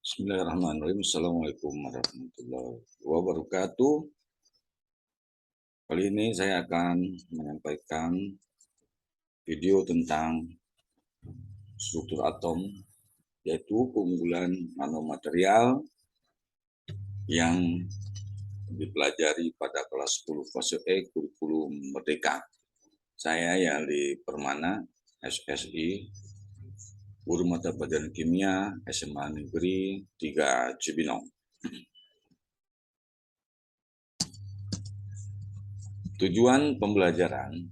Bismillahirrahmanirrahim. Assalamualaikum warahmatullahi wabarakatuh. Kali ini saya akan menyampaikan video tentang struktur atom, yaitu keunggulan nanomaterial yang dipelajari pada kelas 10 fase E kurikulum Merdeka. Saya Yali Permana, SSI, Guru Mata Pelajaran Kimia, SMA Negeri 3 Cibinong. Tujuan pembelajaran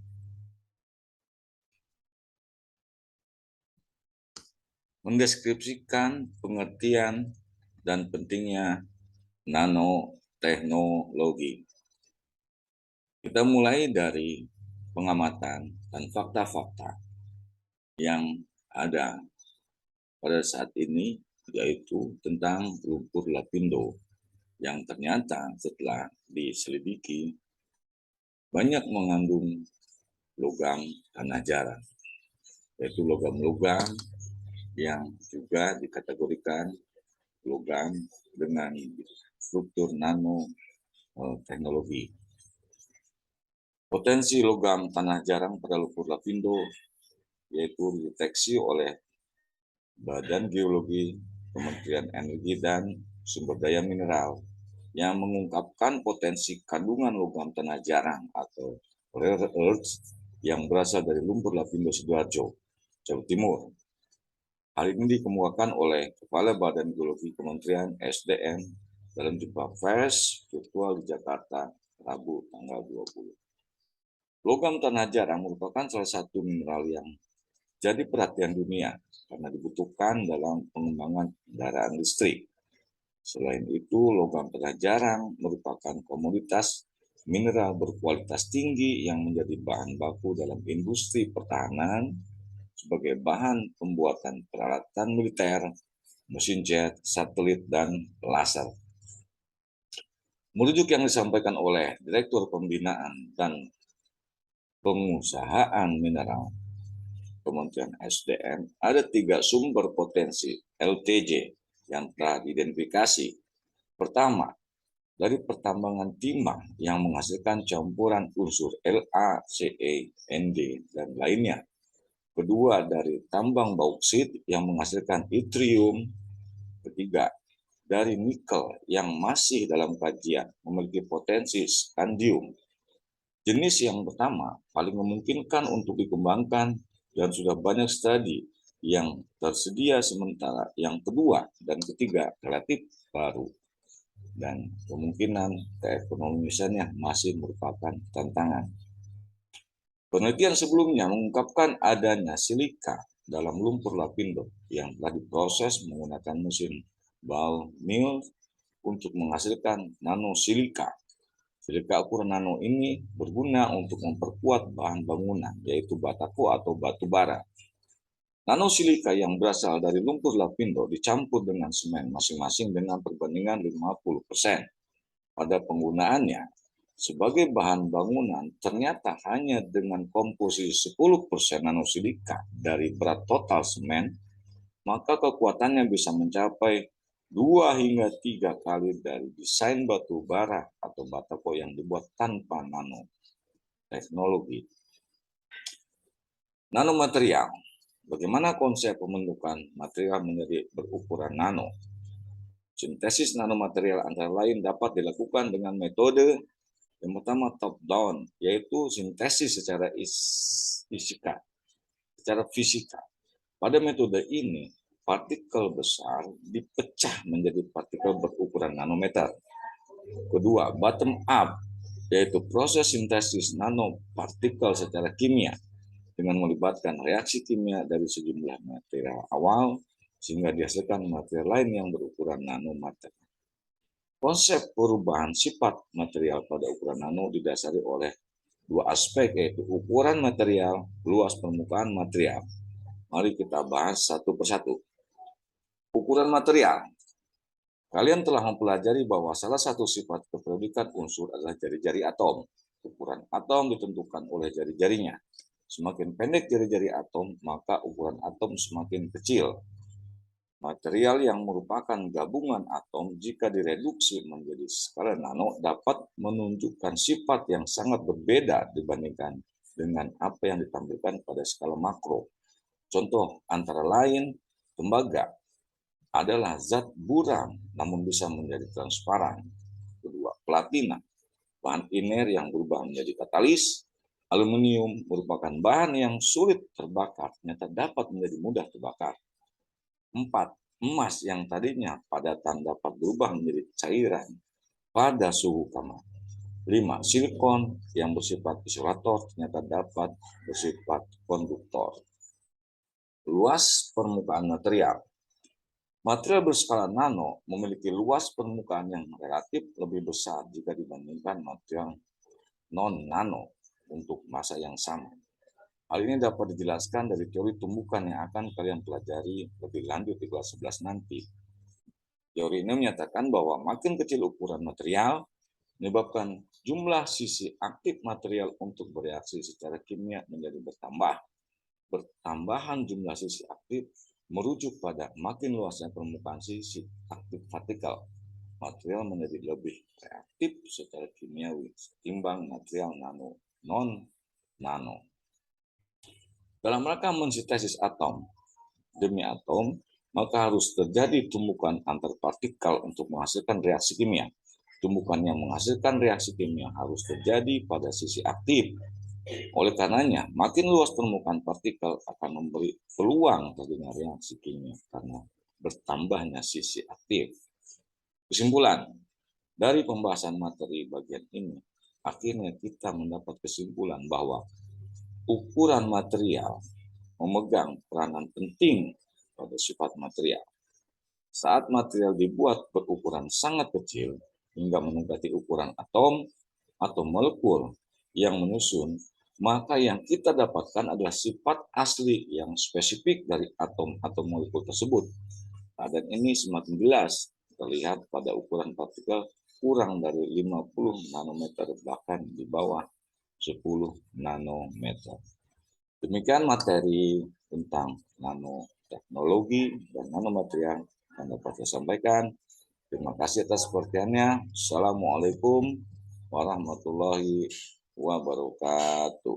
mendeskripsikan pengertian dan pentingnya nanoteknologi. Kita mulai dari pengamatan dan fakta-fakta yang ada pada saat ini, yaitu tentang lumpur lapindo yang ternyata setelah diselidiki banyak mengandung logam tanah jarang, yaitu logam-logam yang juga dikategorikan logam dengan struktur nanoteknologi. Potensi logam tanah jarang pada lumpur lapindo yaitu dideteksi oleh Badan Geologi, Kementerian Energi dan Sumber Daya Mineral yang mengungkapkan potensi kandungan logam tanah jarang atau rare earth yang berasal dari lumpur lapindo Sidoarjo, Jawa Timur. Hal ini dikemukakan oleh Kepala Badan Geologi Kementerian SDM dalam jumpa pers virtual di Jakarta, Rabu tanggal 20. Logam tanah jarang merupakan salah satu mineral yang jadi perhatian dunia karena dibutuhkan dalam pengembangan kendaraan listrik. Selain itu, logam tanah jarang merupakan komoditas mineral berkualitas tinggi yang menjadi bahan baku dalam industri pertahanan sebagai bahan pembuatan peralatan militer, mesin jet, satelit, dan laser. Merujuk yang disampaikan oleh Direktur Pembinaan dan Pengusahaan Mineral Kementerian SDM, ada 3 sumber potensi LTJ yang telah diidentifikasi. Pertama, dari pertambangan timah yang menghasilkan campuran unsur La, Ce, Nd, dan lainnya. Kedua, dari tambang bauksit yang menghasilkan yttrium. Ketiga, dari nikel yang masih dalam kajian memiliki potensi skandium. Jenis yang pertama paling memungkinkan untuk dikembangkan dan sudah banyak studi yang tersedia, sementara yang kedua dan ketiga relatif baru dan kemungkinan keekonomisannya masih merupakan tantangan. Penelitian sebelumnya mengungkapkan adanya silika dalam lumpur lapindo yang telah diproses menggunakan mesin ball mill untuk menghasilkan nanosilika. Silika ukuran nano ini berguna untuk memperkuat bahan bangunan, yaitu batako atau batu bara. Nanosilika yang berasal dari lumpur lapindo dicampur dengan semen masing-masing dengan perbandingan 50%. Pada penggunaannya sebagai bahan bangunan, ternyata hanya dengan komposisi 10% nanosilika dari berat total semen, maka kekuatannya bisa mencapai 2 hingga 3 kali dari desain batu bara atau batako yang dibuat tanpa nanoteknologi. Nanomaterial. Bagaimana konsep pembentukan material menjadi berukuran nano? Sintesis nanomaterial antara lain dapat dilakukan dengan metode yang pertama top down, yaitu sintesis secara fisika. Pada metode ini, partikel besar dipecah menjadi partikel berukuran nanometer. Kedua, bottom up, yaitu proses sintesis nanopartikel secara kimia dengan melibatkan reaksi kimia dari sejumlah material awal sehingga dihasilkan material lain yang berukuran nanometer. Konsep perubahan sifat material pada ukuran nano didasari oleh 2 aspek, yaitu ukuran material, luas permukaan material. Mari kita bahas satu persatu. Ukuran material. Kalian telah mempelajari bahwa salah satu sifat keperiodikan unsur adalah jari-jari atom. Ukuran atom ditentukan oleh jari-jarinya. Semakin pendek jari-jari atom, maka ukuran atom semakin kecil. Material yang merupakan gabungan atom jika direduksi menjadi skala nano dapat menunjukkan sifat yang sangat berbeda dibandingkan dengan apa yang ditampilkan pada skala makro. Contoh antara lain, tembaga adalah zat buram namun bisa menjadi transparan. Kedua, platina, bahan iner yang berubah menjadi katalis. Aluminium merupakan bahan yang sulit terbakar, ternyata dapat menjadi mudah terbakar. 4. Emas yang tadinya padatan dapat berubah menjadi cairan pada suhu kamar. 5. Silikon yang bersifat isolator ternyata dapat bersifat konduktor. Luas permukaan material. Material berskala nano memiliki luas permukaan yang relatif lebih besar jika dibandingkan material non-nano untuk massa yang sama. Hal ini dapat dijelaskan dari teori tumbukan yang akan kalian pelajari lebih lanjut di kelas 11 nanti. Teori ini menyatakan bahwa makin kecil ukuran material, menyebabkan jumlah sisi aktif material untuk bereaksi secara kimia menjadi bertambah. Bertambahan jumlah sisi aktif merujuk pada makin luasnya permukaan sisi aktif partikal. Material menjadi lebih reaktif secara kimiawi ketimbang material non-nano. Dalam rangka mensintesis atom demi atom, maka harus terjadi tumbukan antar partikel untuk menghasilkan reaksi kimia. Tumbukan yang menghasilkan reaksi kimia harus terjadi pada sisi aktif. Oleh karenanya, makin luas permukaan partikel akan memberi peluang terjadinya reaksi kimia karena bertambahnya sisi aktif. Kesimpulan, dari pembahasan materi bagian ini, akhirnya kita mendapat kesimpulan bahwa ukuran material memegang peranan penting pada sifat material. Saat material dibuat berukuran sangat kecil hingga mendekati ukuran atom atau molekul yang menyusun, maka yang kita dapatkan adalah sifat asli yang spesifik dari atom atau molekul tersebut. Nah, dan ini semakin jelas terlihat pada ukuran partikel kurang dari 50 nanometer, bahkan di bawah 10 nanometer. Demikian materi tentang nanoteknologi dan nanomaterial yang dapat saya sampaikan. Terima kasih atas perhatiannya. Assalamualaikum warahmatullahi wabarakatuh.